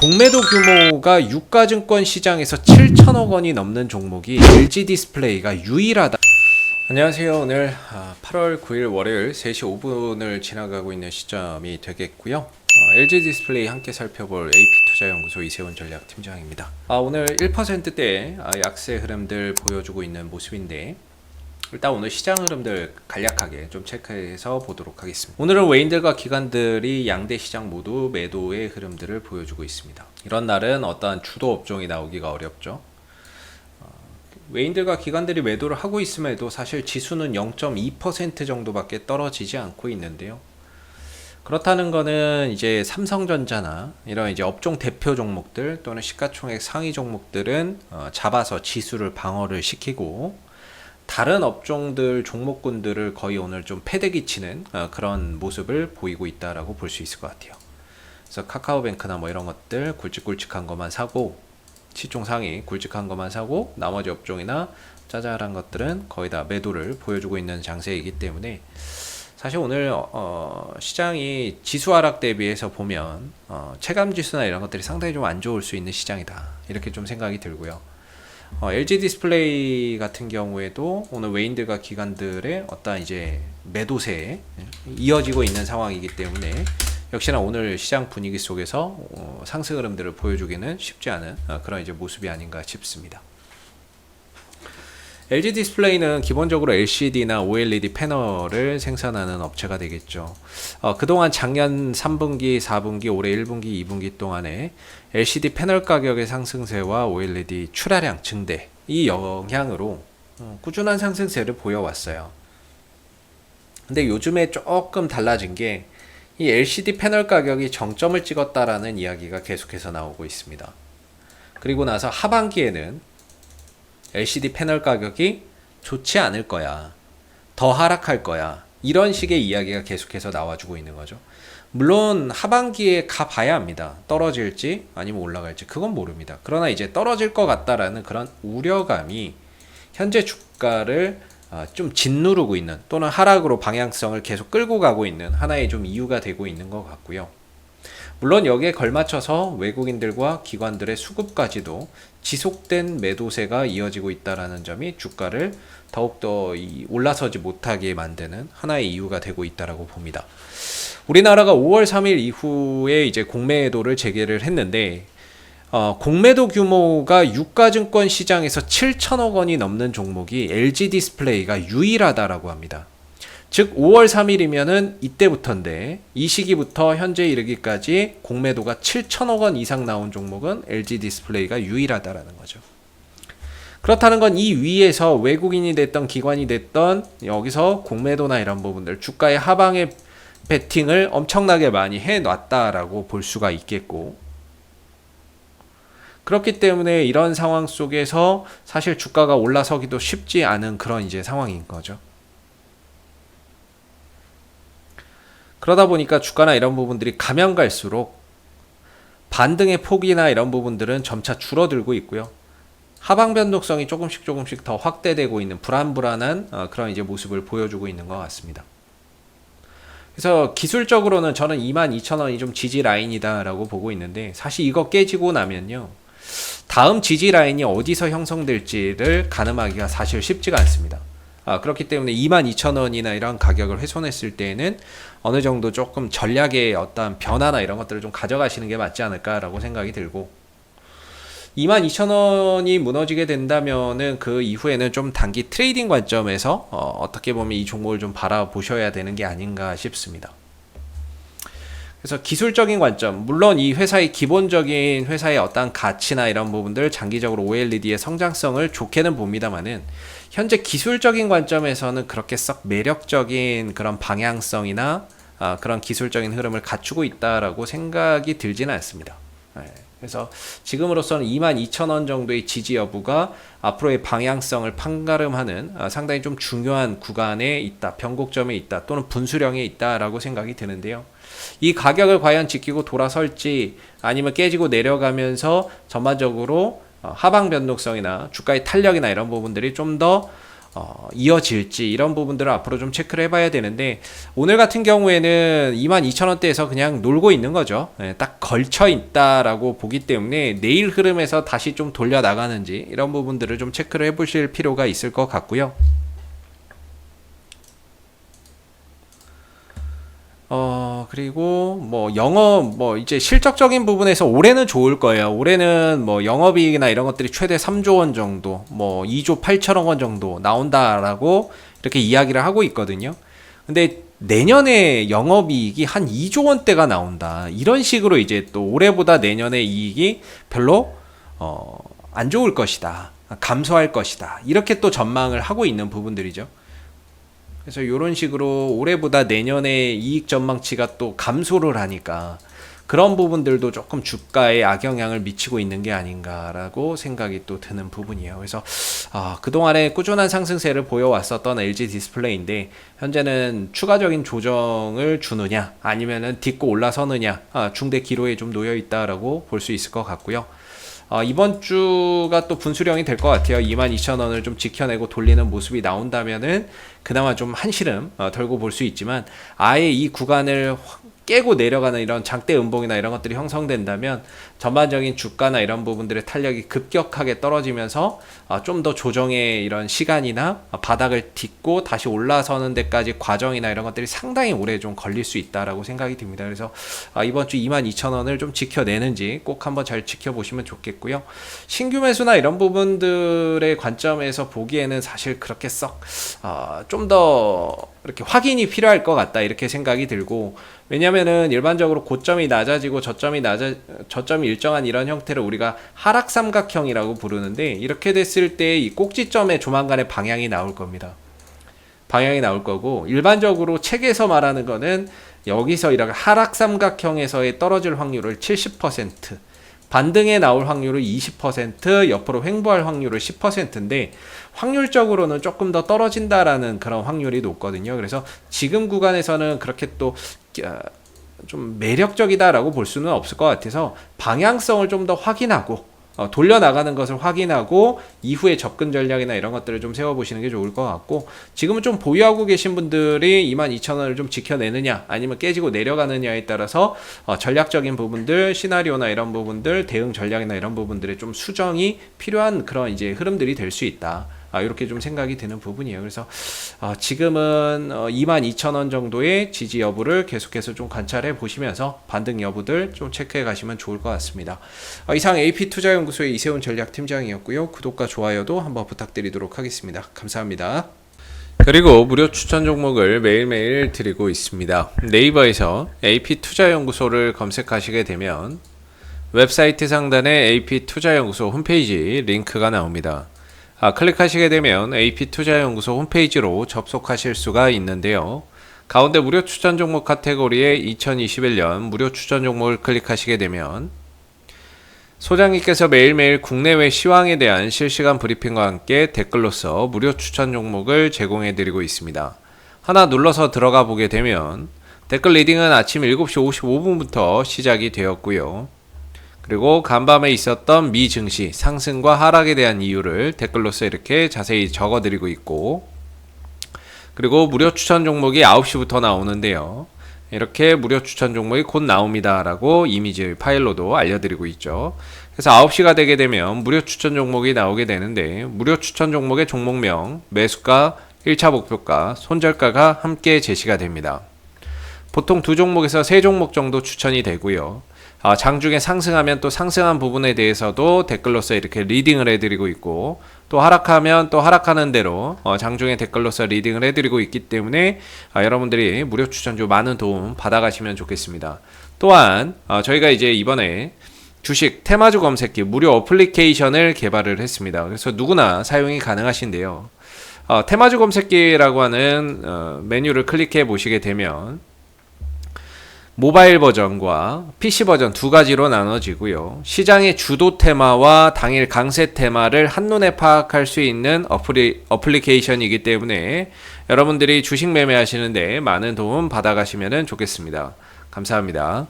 공매도 규모가 유가증권 시장에서 7천억 원이 넘는 종목이 LG 디스플레이가 유일하다. 안녕하세요. 오늘 8월 9일 월요일 3시 5분을 지나가고 있는 시점이 되겠고요. LG 디스플레이 함께 살펴볼 AP투자연구소 이세훈 전략팀장입니다. 오늘 1%대 약세 흐름들 보여주고 있는 모습인데, 일단 오늘 시장 흐름들 간략하게 좀 체크해서 보도록 하겠습니다. 오늘은 외인들과 기관들이 양대 시장 모두 매도의 흐름들을 보여주고 있습니다. 이런 날은 어떠한 주도 업종이 나오기가 어렵죠. 외인들과 기관들이 매도를 하고 있음에도 사실 지수는 0.2% 정도밖에 떨어지지 않고 있는데요. 그렇다는 거는 이제 삼성전자나 이런 이제 업종 대표 종목들 또는 시가총액 상위 종목들은 잡아서 지수를 방어를 시키고, 다른 업종들 종목군들을 거의 오늘 좀 패대기 치는 그런 모습을 보이고 있다라고 볼 수 있을 것 같아요. 그래서 카카오뱅크나 뭐 이런 것들 굵직굵직한 것만 사고, 시총 상위 굵직한 것만 사고, 나머지 업종이나 짜잘한 것들은 거의 다 매도를 보여주고 있는 장세이기 때문에, 사실 오늘 시장이 지수 하락 대비해서 보면 체감 지수나 이런 것들이 상당히 좀 안 좋을 수 있는 시장이다, 이렇게 좀 생각이 들고요. LG 디스플레이 같은 경우에도 오늘 외인들과 기관들의 어떤 이제 매도세에 이어지고 있는 상황이기 때문에, 역시나 오늘 시장 분위기 속에서 상승 흐름들을 보여주기는 쉽지 않은 그런 이제 모습이 아닌가 싶습니다. LG 디스플레이는 기본적으로 LCD나 OLED 패널을 생산하는 업체가 되겠죠. 그동안 작년 3분기, 4분기, 올해 1분기, 2분기 동안에 LCD 패널 가격의 상승세와 OLED 출하량 증대, 이 영향으로 꾸준한 상승세를 보여왔어요. 근데 요즘에 조금 달라진 게, 이 LCD 패널 가격이 정점을 찍었다라는 이야기가 계속해서 나오고 있습니다. 그리고 나서 하반기에는 LCD 패널 가격이 좋지 않을 거야, 더 하락할 거야, 이런 식의 이야기가 계속해서 나와주고 있는 거죠. 물론 하반기에 가봐야 합니다. 떨어질지 아니면 올라갈지 그건 모릅니다. 그러나 이제 떨어질 것 같다라는 그런 우려감이 현재 주가를 좀 짓누르고 있는, 또는 하락으로 방향성을 계속 끌고 가고 있는 하나의 좀 이유가 되고 있는 것 같고요. 물론 여기에 걸맞춰서 외국인들과 기관들의 수급까지도 지속된 매도세가 이어지고 있다는 점이 주가를 더욱더 올라서지 못하게 만드는 하나의 이유가 되고 있다고 봅니다. 우리나라가 5월 3일 이후에 이제 공매도를 재개를 했는데, 공매도 규모가 유가증권 시장에서 7천억 원이 넘는 종목이 LG 디스플레이가 유일하다라고 합니다. 즉 5월 3일이면은 이때부터인데, 이 시기부터 현재 이르기까지 공매도가 7천억 원 이상 나온 종목은 LG 디스플레이가 유일하다라는 거죠. 그렇다는 건 이 위에서 외국인이 됐던 기관이 됐던 여기서 공매도나 이런 부분들, 주가의 하방에 베팅을 엄청나게 많이 해놨다라고 볼 수가 있겠고, 그렇기 때문에 이런 상황 속에서 사실 주가가 올라서기도 쉽지 않은 그런 이제 상황인 거죠. 그러다 보니까 주가나 이런 부분들이 가면 갈수록 반등의 폭이나 이런 부분들은 점차 줄어들고 있고요. 하방 변동성이 조금씩 더 확대되고 있는 불안한 그런 이제 모습을 보여주고 있는 것 같습니다. 그래서 기술적으로는 저는 22,000원이 좀 지지 라인이다라고 보고 있는데, 사실 이거 깨지고 나면요, 다음 지지 라인이 어디서 형성될지를 가늠하기가 사실 쉽지가 않습니다. 그렇기 때문에 22,000원이나 이런 가격을 훼손했을 때에는 어느 정도 조금 전략의 어떤 변화나 이런 것들을 좀 가져가시는 게 맞지 않을까라고 생각이 들고, 22,000원이 무너지게 된다면은 그 이후에는 좀 단기 트레이딩 관점에서 어떻게 보면 이 종목을 좀 바라보셔야 되는 게 아닌가 싶습니다. 그래서 기술적인 관점, 물론 이 회사의 기본적인 회사의 어떤 가치나 이런 부분들, 장기적으로 OLED의 성장성을 좋게는 봅니다만은, 현재 기술적인 관점에서는 그렇게 썩 매력적인 그런 방향성이나 그런 기술적인 흐름을 갖추고 있다라고 생각이 들지는 않습니다. 그래서 지금으로서는 22,000원 정도의 지지 여부가 앞으로의 방향성을 판가름하는 상당히 좀 중요한 구간에 있다, 변곡점에 있다, 또는 분수령에 있다라고 생각이 드는데요. 이 가격을 과연 지키고 돌아설지, 아니면 깨지고 내려가면서 전반적으로 하방 변동성이나 주가의 탄력이나 이런 부분들이 좀 더 이어질지 이런 부분들을 앞으로 좀 체크를 해봐야 되는데, 오늘 같은 경우에는 22,000원대에서 그냥 놀고 있는 거죠. 예, 딱 걸쳐 있다라고 보기 때문에 내일 흐름에서 다시 좀 돌려 나가는지 이런 부분들을 좀 체크를 해보실 필요가 있을 것 같고요. 그리고 뭐 영업, 뭐 이제 실적적인 부분에서 올해는 좋을 거예요. 올해는 뭐 영업이익이나 이런 것들이 최대 3조 원 정도, 뭐 2조 8천억 원 정도 나온다라고 이렇게 이야기를 하고 있거든요. 근데 내년에 영업이익이 한 2조 원대가 나온다, 이런 식으로 이제 또 올해보다 내년의 이익이 별로 안 좋을 것이다, 감소할 것이다, 이렇게 또 전망을 하고 있는 부분들이죠. 그래서 이런 식으로 올해보다 내년에 이익 전망치가 또 감소를 하니까 그런 부분들도 조금 주가에 악영향을 미치고 있는 게 아닌가라고 생각이 또 드는 부분이에요. 그래서 그동안에 꾸준한 상승세를 보여왔었던 LG 디스플레이인데, 현재는 추가적인 조정을 주느냐 아니면은 딛고 올라서느냐, 중대 기로에 좀 놓여 있다라고 볼 수 있을 것 같고요. 이번 주가 또 분수령이 될 것 같아요. 22,000원을 좀 지켜내고 돌리는 모습이 나온다면은 그나마 좀 한시름 덜고 볼 수 있지만, 아예 이 구간을 깨고 내려가는 이런 장대 음봉이나 이런 것들이 형성된다면 전반적인 주가나 이런 부분들의 탄력이 급격하게 떨어지면서 좀 더 조정의 이런 시간이나 바닥을 딛고 다시 올라서는 데까지 과정이나 이런 것들이 상당히 오래 좀 걸릴 수 있다라고 생각이 듭니다. 그래서 이번 주 22,000원을 좀 지켜내는지 꼭 한번 잘 지켜보시면 좋겠고요. 신규 매수나 이런 부분들의 관점에서 보기에는 사실 그렇게 썩 좀 더 이렇게 확인이 필요할 것 같다, 이렇게 생각이 들고, 왜냐면은 일반적으로 고점이 낮아지고 저점이 일정한 이런 형태를 우리가 하락 삼각형이라고 부르는데, 이렇게 됐을 때 이 꼭지점에 조만간에 방향이 나올 겁니다. 방향이 나올 거고, 일반적으로 책에서 말하는 거는 여기서 이렇게 하락 삼각형에서의 떨어질 확률을 70%, 반등에 나올 확률을 20%, 옆으로 횡보할 확률을 10%인데 확률적으로는 조금 더 떨어진다라는 그런 확률이 높거든요. 그래서 지금 구간에서는 그렇게 또 좀 매력적이다라고 볼 수는 없을 것 같아서, 방향성을 좀 더 확인하고 돌려나가는 것을 확인하고 이후에 접근 전략이나 이런 것들을 좀 세워보시는 게 좋을 것 같고, 지금은 좀 보유하고 계신 분들이 22,000원을 좀 지켜내느냐 아니면 깨지고 내려가느냐에 따라서 전략적인 부분들, 시나리오나 이런 부분들, 대응 전략이나 이런 부분들의 좀 수정이 필요한 그런 이제 흐름들이 될 수 있다, 이렇게 좀 생각이 드는 부분이에요. 그래서 지금은 22,000원 정도의 지지 여부를 계속해서 좀 관찰해 보시면서 반등 여부들 좀 체크해 가시면 좋을 것 같습니다. 이상 AP투자연구소의 이세훈 전략팀장이었고요. 구독과 좋아요도 한번 부탁드리도록 하겠습니다. 감사합니다. 그리고 무료 추천 종목을 매일매일 드리고 있습니다. 네이버에서 AP투자연구소를 검색하시게 되면 웹사이트 상단에 AP투자연구소 홈페이지 링크가 나옵니다. 클릭하시게 되면 AP투자연구소 홈페이지로 접속하실 수가 있는데요. 가운데 무료 추천 종목 카테고리에 2021년 무료 추천 종목을 클릭하시게 되면 소장님께서 매일매일 국내외 시황에 대한 실시간 브리핑과 함께 댓글로서 무료 추천 종목을 제공해 드리고 있습니다. 하나 눌러서 들어가 보게 되면 댓글 리딩은 아침 7시 55분부터 시작이 되었고요. 그리고 간밤에 있었던 미 증시 상승과 하락에 대한 이유를 댓글로서 이렇게 자세히 적어드리고 있고, 그리고 무료 추천 종목이 9시부터 나오는데요. 이렇게 무료 추천 종목이 곧 나옵니다 라고 이미지 파일로도 알려드리고 있죠. 그래서 9시가 되게 되면 무료 추천 종목이 나오게 되는데, 무료 추천 종목의 종목명, 매수가, 1차 목표가, 손절가가 함께 제시가 됩니다. 보통 2종목에서 3종목 정도 추천이 되고요. 장중에 상승하면 또 상승한 부분에 대해서도 댓글로서 이렇게 리딩을 해드리고 있고, 또 하락하면 또 하락하는 대로 장중에 댓글로서 리딩을 해드리고 있기 때문에 여러분들이 무료 추천주 많은 도움 받아가시면 좋겠습니다. 또한 저희가 이제 이번에 주식 테마주 검색기 무료 어플리케이션을 개발을 했습니다. 그래서 누구나 사용이 가능하신데요. 테마주 검색기라고 하는 메뉴를 클릭해 보시게 되면 모바일 버전과 PC 버전 두 가지로 나눠지고요. 시장의 주도 테마와 당일 강세 테마를 한눈에 파악할 수 있는 어플리케이션이기 때문에 여러분들이 주식 매매하시는데 많은 도움 받아가시면 좋겠습니다. 감사합니다.